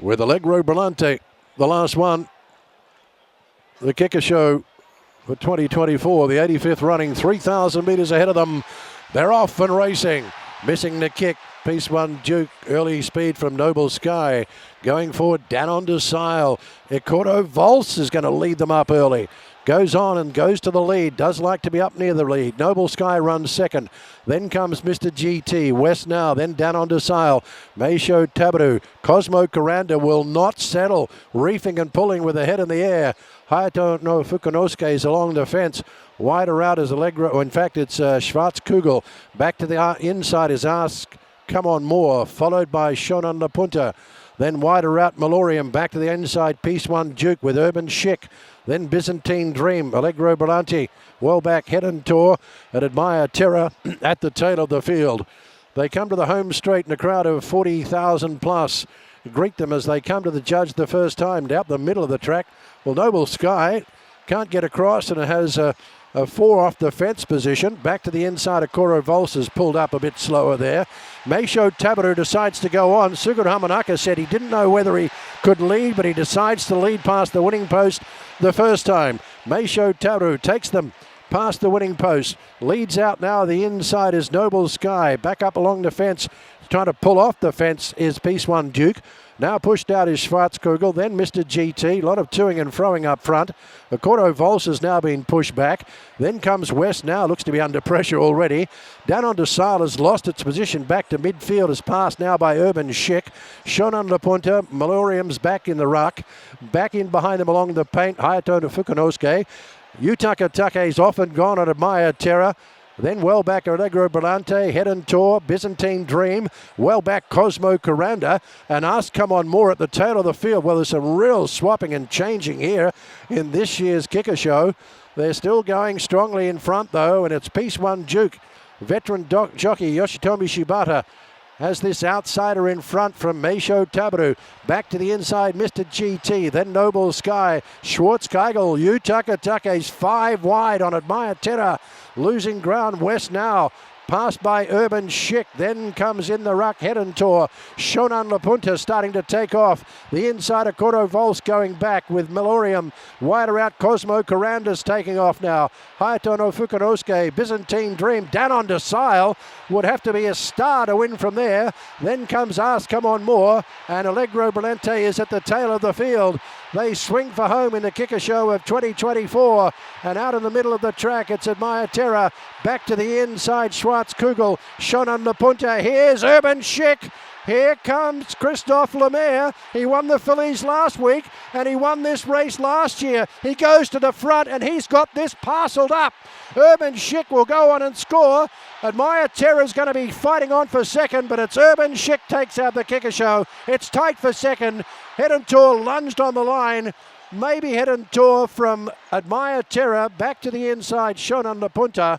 with Allegro Brillante, the last one. The KIKUKA Show for 2024, the 85th running, 3,000 metres ahead of them. They're off and racing. Missing the kick. Piece One Duke, early speed from Noble Sky. Going forward, down onto Sile. KYOTO Volts is going to lead them up early. Goes on and goes to the lead. Does like to be up near the lead. Noble Sky runs second. Then comes Mr. GT. West Now. Then down onto Sile. Meisho Tabaru. Cosmo Coranda will not settle. Reefing and pulling with the head in the air. Hayato no Fukunosuke is along the fence. Wider out is Allegro. In fact, it's Schwarzkugel. Back to the inside is Ask Come On More. Followed by Shonan La Punta. Then wider out Malorium. Back to the inside. Piece One Duke with Urban Schick. Then Byzantine Dream, Allegro Brillante, well back, Head and Tour, and Admire Terror at the tail of the field. They come to the home straight in a crowd of 40,000 plus. Greet them as they come to the judge the first time, down the middle of the track. Well, Noble Sky can't get across, and it has a 4 off the fence position. Back to the inside of KYOTO Volts is pulled up a bit slower there. Meisho Tabaru decides to go on. Suguru Hamanaka said he didn't know whether he could lead, but he decides to lead past the winning post the first time. Meisho Tabaru takes them past the winning post. Leads out now. The inside is Noble Sky. Back up along the fence. Trying to pull off the fence is Piece One Duke. Now pushed out is Schwarzkugel, then Mr. GT. A lot of toing and froing up front. KYOTO Volts has now been pushed back. Then comes West Now, looks to be under pressure already. Down onto Sale has lost its position back to midfield, is passed now by Urban Schick. Shonan La Punta, Malorium's back in the ruck. Back in behind them along the paint, Hayato to Fukunosuke. Yutaka Take's off and gone on Admire Terror. Then well back Allegro Brillante, Head and Tour, Byzantine Dream, well back Cosmo Coranda, and Ask Come On More at the tail of the field. Well, there's some real swapping and changing here in this year's KIKUKA Show. They're still going strongly in front though, and it's Piece One Duke. Veteran jockey Yoshitomi Shibata has this outsider in front from Meisho Tabaru. Back to the inside, Mr. GT. Then Noble Sky. Schwarzkugel. Yutaka Take's 5 wide on Admire Terror. Losing ground, West Now. Passed by Urban Schick. Then comes in the ruck, Head and Tour. Shonan La Punta starting to take off. The inside of KYOTO Volts going back with Malorium. Wider out, Cosmo Coranda's taking off now. Hayato no Fukunosuke, Byzantine Dream down onto Sile. Would have to be a star to win from there. Then comes Ask Come On More. And Allegro Brillante is at the tail of the field. They swing for home in the KIKUKA Show of 2024. And out in the middle of the track, it's Admire Terror. Back to the inside, Schwarzkugel. Shonan La Punta. Here's Urban Schick. Here comes Christophe Lemaire. He won the Fillies last week and he won this race last year. He goes to the front and he's got this parcelled up. Urban Schick will go on and score. Admire Terror's going to be fighting on for second, but it's Urban Schick takes out the KIKUKA Show. It's tight for second. Head and Tour lunged on the line. Maybe Head and Tour from Admire Terror back to the inside, Shonan La Punta.